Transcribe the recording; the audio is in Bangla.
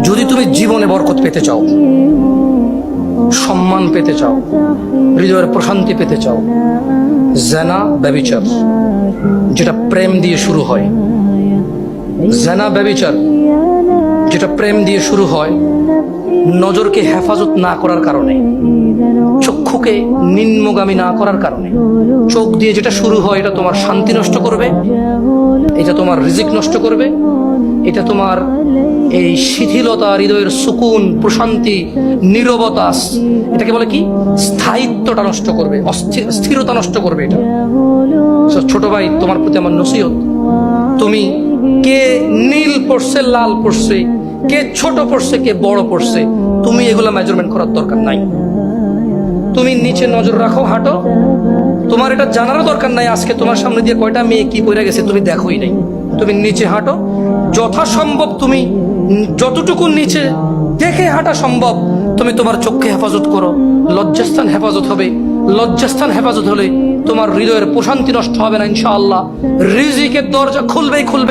যদি তুমি জীবনে বরকত পেতে চাও, সম্মান পেতে চাও, হৃদয়ের প্রশান্তি পেতে চাও, জেনা ব্যভিচার যেটা প্রেম দিয়ে শুরু হয়, জেনা ব্যভিচার যেটা প্রেম দিয়ে শুরু হয়, নজরকে হেফাজত না করার কারণে, চক্ষুকে নিম্নগামী না করার কারণে, চোখ দিয়ে যেটা শুরু হয় এটা তোমার শান্তি নষ্ট করবে, এটা তোমার রিজিক নষ্ট করবে, এটা তোমার এই শিথিলতা, হৃদয়ের সুকুন, প্রশান্তি, নীরবতা, এটাকে বলে কি স্থায়িত্বটা নষ্ট করবে, স্থিরতা নষ্ট করবে এটা। ছোট ভাই, তোমার প্রতি আমার নসিহত, তুমি কে নীল পড়ছে, লাল পড়ছে, কে ছোট পড়ছে, কে বড় পড়ছে, তুমি এগুলা মেজারমেন্ট করার দরকার নাই। তুমি নিচে নজর রাখো, হাঁটো, তোমার এটা জানারও দরকার নাই আজকে তোমার সামনে দিয়ে কয়টা মেয়ে কি পড়ে গেছে তুমি দেখোই নাই। তুমি নিচে হাঁটো, যথাসম্ভব তুমি যতটুকু নিচে দেখে হাঁটা সম্ভব তুমি তোমার চোখকে হেফাজত করো। লজ্জাস্থান হেফাজত হবে, লজ্জাস্থান হেফাজত হলে তোমার হৃদয়ের প্রশান্তি নষ্ট হবে না ইনশাআল্লাহ। রিজিকের দরজা খুলবেই খুলবে।